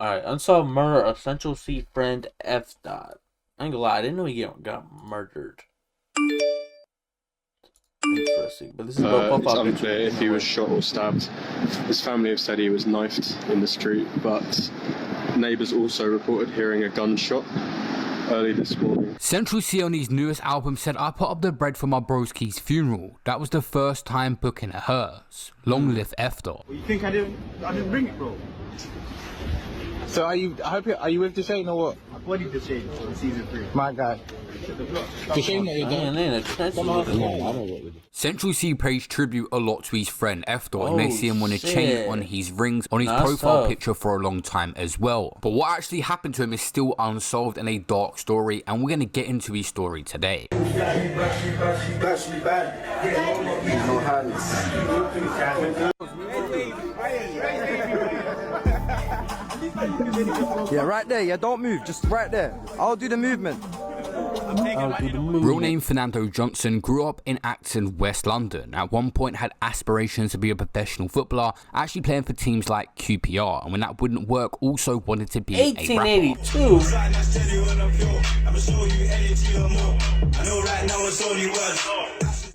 Alright, unsolved murder of Central C friend F. Dot. I ain't gonna lie, I didn't know he got murdered. Interesting, but this is It's unclear if he was shot or stabbed. His family have said he was knifed in the street, but neighbours also reported hearing a gunshot early this morning. Central C on his newest album said, "I put up the bread for my broski's funeral. That was the first time booking a hearse. Long live F. Dot." Well, you think I didn't bring it, bro? So are you with Deshane or what? I bodied Deshane for season 3. My guy. Deshane that you're done. Central C pays tribute a lot to his friend F. Dot, and they see him on a chain on his rings on his profile picture for a long time as well. But what actually happened to him is still unsolved and a dark story, and we're going to get into his story today. No hands. Yeah, right there. Yeah, don't move. Just right there. I'll do the movement. Real name Fernando Johnson, grew up in Acton, West London. At one point had aspirations to be a professional footballer, actually playing for teams like QPR, and when that wouldn't work, also wanted to be a rapper. 1882.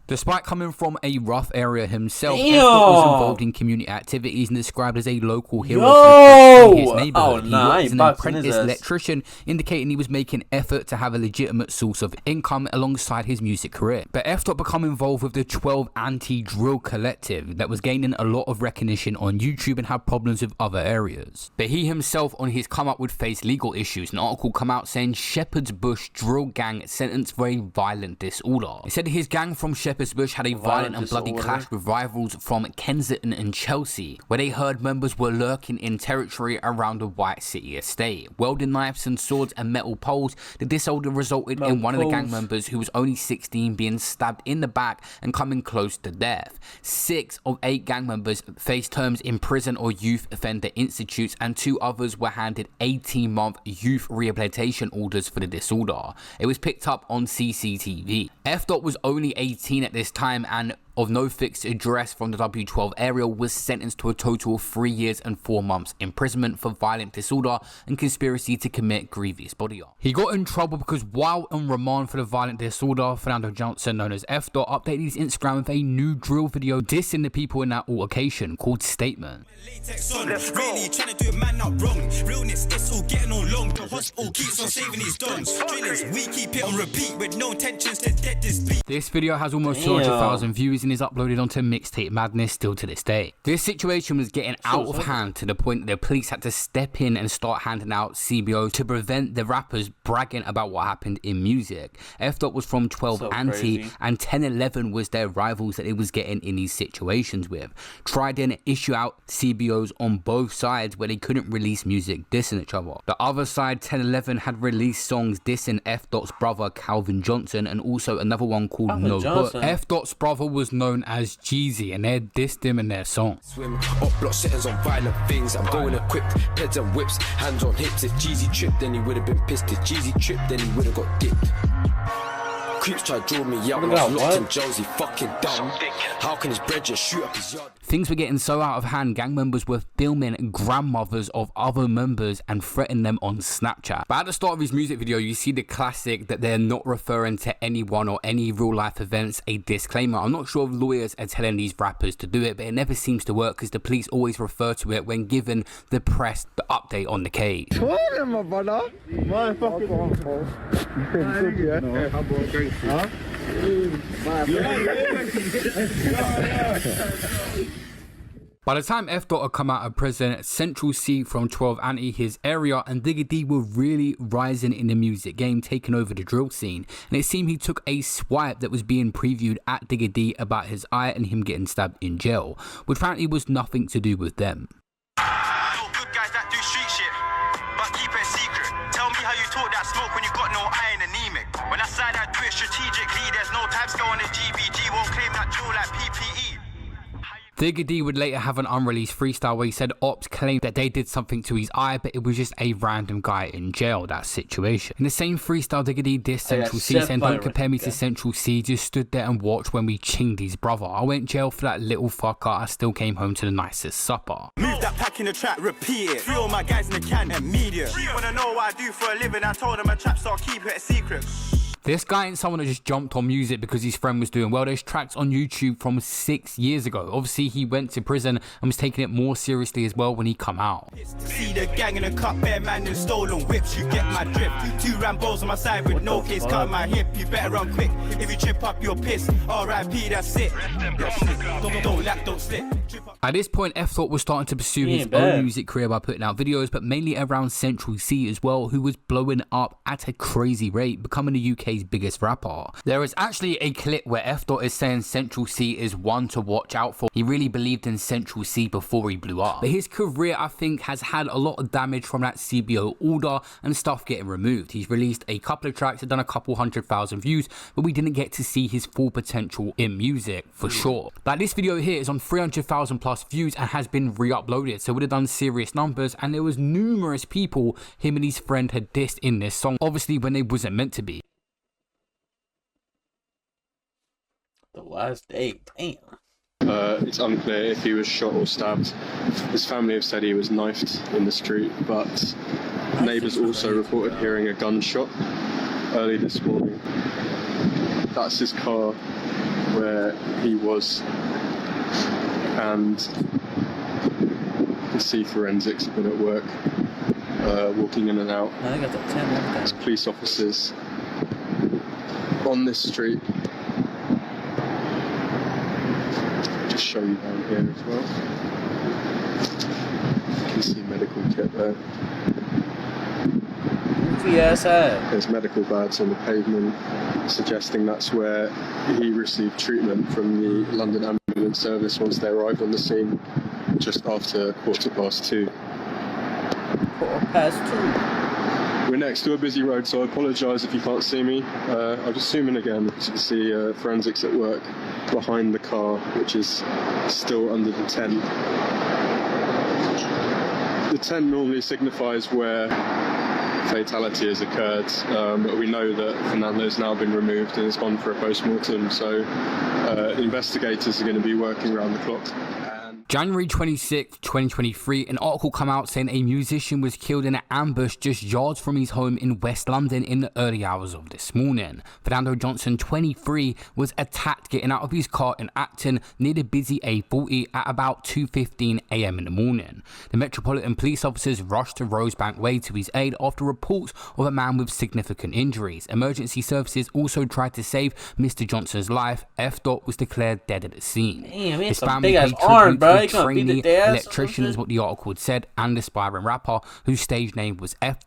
Despite coming from a rough area himself, F. Dot was involved in community activities and described as a local hero to his neighborhood. He was an apprentice electrician, indicating he was making effort to have a legitimate source of income alongside his music career. But F. Dot became involved with the 12 Anti-Drill Collective that was gaining a lot of recognition on YouTube and had problems with other areas. But he himself on his come up would face legal issues. An article come out saying Shepherd's Bush drill gang sentenced for a violent disorder. It said his gang from Shepherd's Bush had a violent and bloody clash with rivals from Kensington and Chelsea, where they heard members were lurking in territory around the White City estate. Welding knives and swords and metal poles, the disorder resulted in one of the gang members, who was only 16, being stabbed in the back and coming close to death. 6 of 8 gang members faced terms in prison or youth offender institutes, and 2 others were handed 18-month youth rehabilitation orders for the disorder. It was picked up on CCTV. F. Dot was only 18 at this time and of no fixed address from the W12 area, was sentenced to a total of 3 years and 4 months imprisonment for violent disorder and conspiracy to commit grievous body harm. He got in trouble because while on remand for the violent disorder, Fernando Johnson, known as F. Dot, updated his Instagram with a new drill video dissing the people in that altercation called Statement. Really trying to do a man up wrong. Realness, it's all getting all long. The hospital keeps on saving his dons. Drillers, we keep it on repeat with no intentions to dead this beat. This video has almost 200,000 views and is uploaded onto Mixtape Madness still to this day. This situation was getting out of hand to the point that the police had to step in and start handing out CBOs to prevent the rappers bragging about what happened in music. F. Dot was from 12 Anti and 1011 was their rivals that it was getting in these situations with. Tried to issue out CBOs on both sides where they couldn't release music dissing each other. The other side, 1011, had released songs dissing F. Dot's brother Calvin Johnson, and also another one called No Hook. F. Dot's brother was known as Jeezy, and they dissed him in their song. Swim up block settings on violent things. I'm going equipped, heads and whips, hands on hips. If Jeezy tripped, then he would have been pissed. If Jeezy tripped, then he would have got dipped. Creeps try to draw me out, locked in jails, he fucking dumb. How can his bread just shoot up his yard? Things were getting so out of hand, gang members were filming grandmothers of other members and threatening them on Snapchat. But at the start of his music video, you see the classic that they're not referring to anyone or any real life events, a disclaimer. I'm not sure if lawyers are telling these rappers to do it, but it never seems to work because the police always refer to it when given the press the update on the case. My brother. My fucking huh? By the time F. Dot had come out of prison, Central C from 12 Anti, his area, and Digga D were really rising in the music game, taking over the drill scene. And it seemed he took a swipe that was being previewed at Digga D about his eye and him getting stabbed in jail, which apparently was nothing to do with them. Good guys that do street shit, but keep it secret. Tell me how you talk that smoke when you got no eye and anemic. When I side I do it strategically, there's no time scale on the GBG, won't claim that drill like PPE. Digga D would later have an unreleased freestyle where he said ops claimed that they did something to his eye, but it was just a random guy in jail, that situation. In the same freestyle, Digga D dissed Central C, saying don't compare me to Central C, just stood there and watched when we chinged his brother. I went jail for that little fucker, I still came home to the nicest supper. Move that pack in the trap, repeat it. 3 all my guys in the can and media. You wanna know what I do for a living? I told him a trap star, keep it a secret. This guy ain't someone that just jumped on music because his friend was doing well. There's tracks on YouTube from 6 years ago. Obviously, he went to prison and was taking it more seriously as well when he come out. See the gang in the cup, bear man and stolen whips. You get my drip. 2 Rambos on my side with no case, cut my hip. You better run quick. If you trip up, you're pissed. R.I.P. That's it. Don't lack, don't slip. At this point, F Thought was starting to pursue his own music career by putting out videos, but mainly around Central C as well, who was blowing up at a crazy rate, becoming the UK's biggest rapper. There is actually a clip where F Thought is saying Central C is one to watch out for. He really believed in Central C before he blew up. But his career, I think, has had a lot of damage from that CBO order and stuff getting removed. He's released a couple of tracks, had done a couple 100,000 views, but we didn't get to see his full potential in music, for sure. Like, this video here is on 300,000 plus views and has been re-uploaded, so it would have done serious numbers, and there was numerous people him and his friend had dissed in this song, obviously when they wasn't meant to be. The last day, damn. It's unclear if he was shot or stabbed. His family have said he was knifed in the street, but neighbours also reported hearing a gunshot early this morning. That's his car where he was, and you can see forensics have been at work, walking in and out. I got the 10. There's police officers on this street. Just show you down here as well. You can see medical kit there. There's medical bags on the pavement, suggesting that's where he received treatment from the London Ambulance Service once they arrived on the scene just after 2:15. 2:15. We're next to a busy road, so I apologise if you can't see me. I'll just zoom in again. You can see forensics at work behind the car, which is still under the tent. The tent normally signifies where fatality has occurred, but we know that Fernando's now been removed and has gone for a post-mortem, so investigators are going to be working around the clock. January 26, 2023, an article come out saying a musician was killed in an ambush just yards from his home in West London in the early hours of this morning. Fernando Johnson, 23, was attacked getting out of his car in Acton near the busy A40 at about 2:15 AM in the morning. The Metropolitan Police officers rushed to Rosebank Way to his aid after reports of a man with significant injuries. Emergency services also tried to save Mr. Johnson's life. F. was declared dead at the scene. Damn, he has his some family big ass paid arm, bro. tribute to a trainee electrician, is what the article had said, and aspiring rapper whose stage name was F.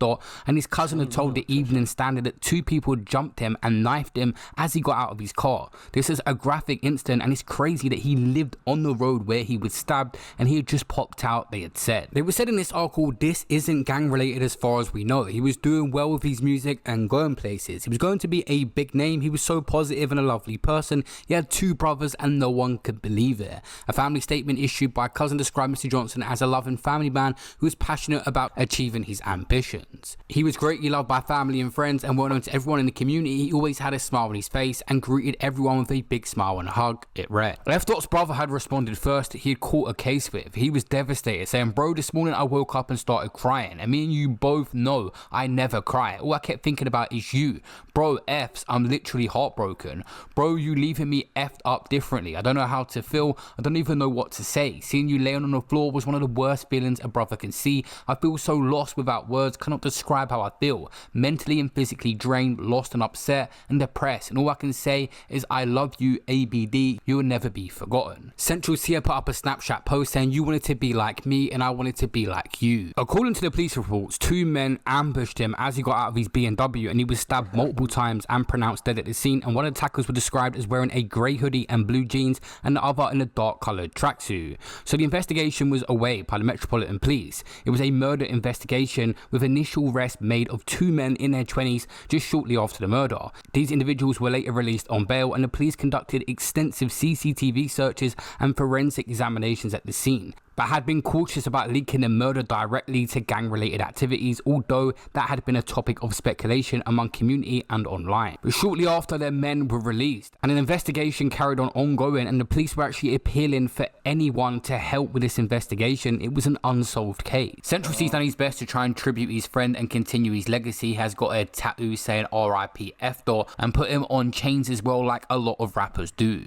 And his cousin had told the Evening Standard that 2 people had jumped him and knifed him as he got out of his car. This is a graphic incident, and it's crazy that he lived on the road where he was stabbed and he had just popped out, they had said. They were said in this article, this isn't gang related as far as we know. He was doing well with his music and going places. He was going to be a big name. He was so positive and a lovely person. He had 2 brothers and no one could believe it. A family statement issued by cousin described Mr. Johnson as a loving family man who was passionate about achieving his ambitions. He was greatly loved by family and friends and well known to everyone in the community. He always had a smile on his face and greeted everyone with a big smile and a hug, it read. F. brother had responded first. He had caught a case with. He was devastated, saying, bro, this morning I woke up and started crying, and me and you both know I never cry. All I kept thinking about is you. Bro, F's, I'm literally heartbroken. Bro, you leaving me effed up differently. I don't know how to feel. I don't even know what to say. Seeing you laying on the floor was one of the worst feelings a brother can see. I feel so lost without words, cannot describe how I feel. Mentally and physically drained, lost and upset and depressed. And all I can say is I love you, ABD. You will never be forgotten. Central C put up a Snapchat post saying you wanted to be like me and I wanted to be like you. According to the police reports, 2 men ambushed him as he got out of his BMW and he was stabbed multiple multiple times and pronounced dead at the scene, and one of the attackers were described as wearing a grey hoodie and blue jeans and the other in a dark coloured tracksuit. So the investigation was away by the Metropolitan Police. It was a murder investigation with initial arrest made of 2 men in their 20s just shortly after the murder. These individuals were later released on bail, and the police conducted extensive CCTV searches and forensic examinations at the scene, but had been cautious about linking the murder directly to gang-related activities, although that had been a topic of speculation among community and online. But shortly after, their men were released, and an investigation carried on ongoing, and the police were actually appealing for anyone to help with this investigation. It was an unsolved case. Central C's done his best to try and tribute his friend and continue his legacy. He has got a tattoo saying RIP F Dot and put him on chains as well, like a lot of rappers do.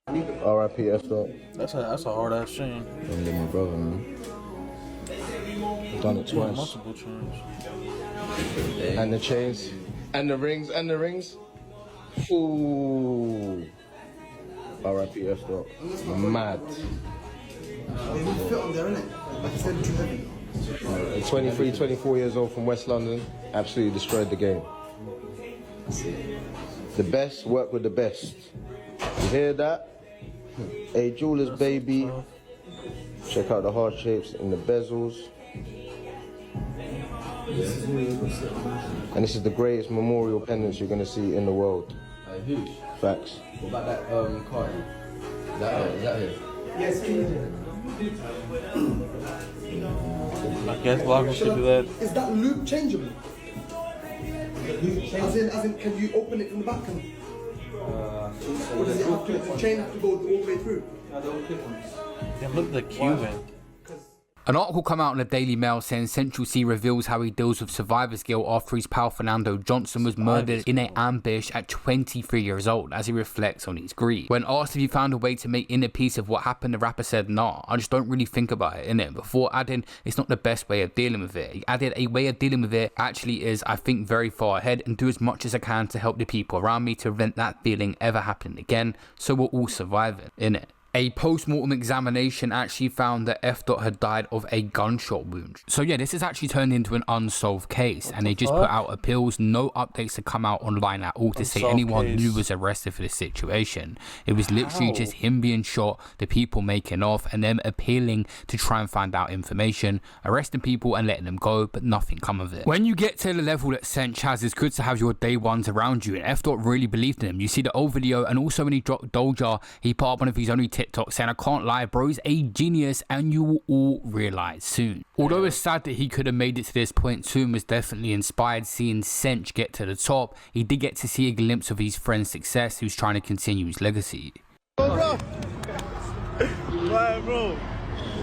R.I.P. F Dot. That's a hard ass chain. Don't leave my brother, man. I've done it twice. Multiple chains. And the chains. And the rings. And the rings. Ooh. R.I.P. F Dot. Mad. fit on there, innit? Like I said, too heavy. 23, 24 years old from West London. Absolutely destroyed the game. The best work with the best. You hear that? Hey, Jewelers, baby. Check out the heart shapes and the bezels. And this is the greatest memorial pendants you're gonna see in the world. Who? Facts. What about that card? Is that him? Yes, I guess Vlogger should do that. Is that loop changeable? As in, can you open it from the back? Or does it have to, the chain have to go all the way through? Yeah, look at the Cuban. An article come out in the Daily Mail saying Central C reveals how he deals with survivor's guilt after his pal Fernando Johnson was murdered in an ambush at 23 years old, as he reflects on his grief. When asked if he found a way to make inner peace of what happened, the rapper said, "Nah, I just don't really think about it, innit?" Before adding, "It's not the best way of dealing with it." He added, "A way of dealing with it actually is, I think, very far ahead and do as much as I can to help the people around me to prevent that feeling ever happening again, so we're all surviving, innit?" A post-mortem examination actually found that F. had died of a gunshot wound. So yeah, this has actually turned into an unsolved case, and they just put out appeals, no updates to come out online at all to say anyone new was arrested for this situation. It was literally just him being shot, the people making off, and them appealing to try and find out information, arresting people and letting them go, but nothing come of it. When you get to the level that Sench has, it's good to have your day ones around you, and F. really believed in him. You see the old video, and also when he dropped Doja, he put up one of his only TikTok saying, "I can't lie, bro's a genius, and you will all realize soon." Although it's sad that he could have made it to this point, Toon was definitely inspired seeing Sench get to the top. He did get to see a glimpse of his friend's success, who's trying to continue his legacy. Bro. Right, bro.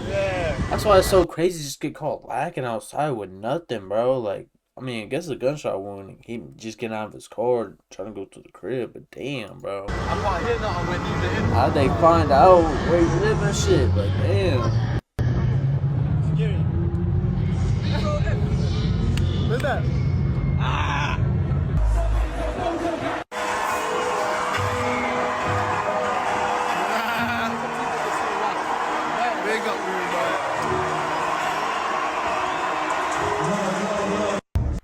Yeah. That's why it's so crazy to just get caught lacking outside with nothing, bro. Like, I mean, I guess a gunshot wound, he just getting out of his car, trying to go to the crib, but damn, bro. I can't hear nothing when you there. How'd they find out where you live and shit? But damn. Security. What's that? Ah! Big up,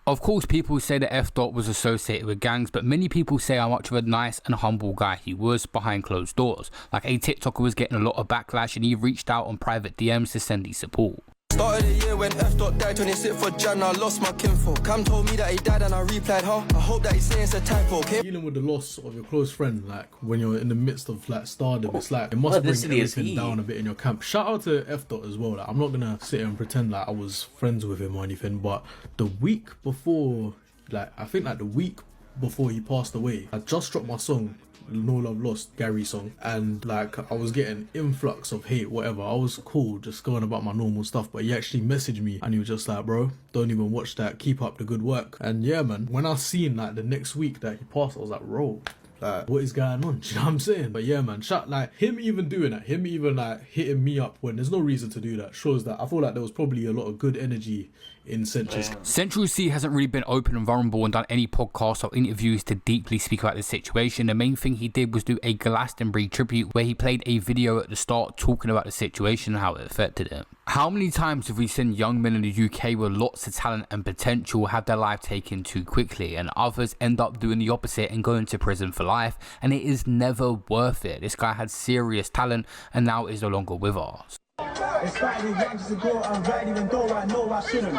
Of course, people say that F. was associated with gangs, but many people say how much of a nice and humble guy he was behind closed doors. Like a TikToker was getting a lot of backlash, and he reached out on private DMs to send his support. Started the year when F. died, 26th for Jan, I lost my kinfolk. Cam told me that he died and I replied, huh? I hope that he's saying it's a typo, okay? Dealing with the loss of your close friend, like when you're in the midst of like stardom, it's like it must bring everything down a bit in your camp. Shout out to F. as well. Like, I'm not gonna sit here and pretend like I was friends with him or anything, but the week before, like I think like the week before he passed away, I just dropped my song No Love Lost, Gary song, and like I was getting influx of hate, whatever. I was cool, just going about my normal stuff, but he actually messaged me and he was just like, "Bro, don't even watch that, keep up the good work." And yeah, man, when I seen like the next week that he passed, I was like, "Bro, like what is going on?" Do you know what I'm saying? But yeah, man, like him even doing that, him even like hitting me up when there's no reason to do that, shows that I feel like there was probably a lot of good energy in Central. Central C hasn't really been open and vulnerable and done any podcasts or interviews to deeply speak about the situation. The main thing he did was do a Glastonbury tribute where he played a video at the start talking about the situation and how it affected him. How many times have we seen young men in the UK with lots of talent and potential have their life taken too quickly, and others end up doing the opposite and going to prison for life, and it is never worth it? This guy had serious talent and now is no longer with us. It's fighting youngsters ago, I'm right even though I know I shouldn't.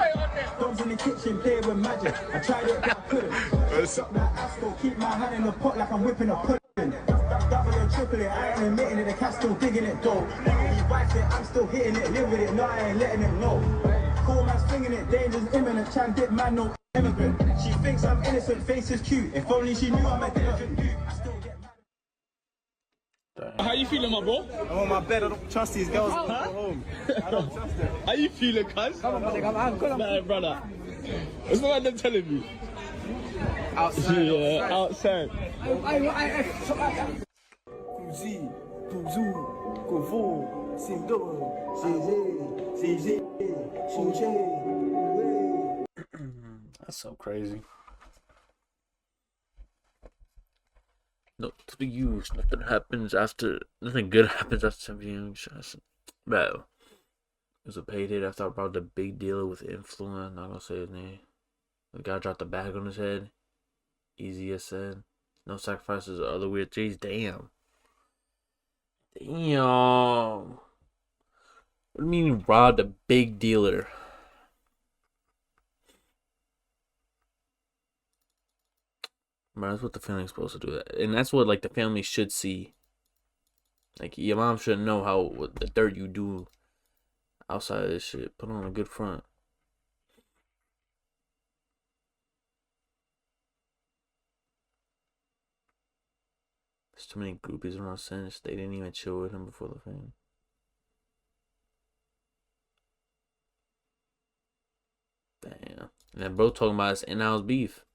Dogs in the kitchen playing with magic, I tried it but I couldn't. Suck that asco, keep my hand in the pot like I'm whipping a pudding. Double and triple it, I ain't admitting it, the cat's still digging it though. He bites it, I'm still hitting it, live with it, no I ain't letting it know. Cool man swinging it, danger's imminent, trying dip man no immigrant. She thinks I'm innocent, face is cute, if only she knew I'm a diligent dude. I still get mad. How you feeling, my bro? I'm on my bed, I don't trust these girls to go home. I don't trust them. How you feeling, cuz? Come on, buddy, come on. Nah, brother. What's what they're telling me? Outside. Yeah, outside. Kuzi, Kuzu, Kufu, Sindo, CZ, That's so crazy. No, to the use. Nothing good happens after 17 shots. Bro. It was a paid hit after I brought the big dealer with influence. Not gonna say his name. The guy dropped the bag on his head. Easy as said. No sacrifices or other weird things. Damn. What do you mean you robbed a big dealer? Bro, that's what the family's supposed to do. And that's what, like, the family should see. Like, your mom shouldn't know what the dirt you do outside of this shit. Put on a good front. There's too many groupies around since they didn't even chill with him before the fame. Damn. And then bro talking about his in-house beef.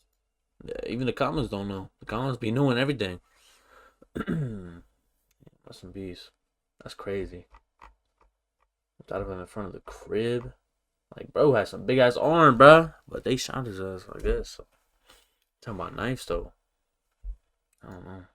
Even the comments don't know. The comments be knowing everything. Rest in peace. That's crazy. Got him in front of the crib. Like, bro had some big ass arm, bro. But they shot his ass, I guess. Talking about knives, though. I don't know.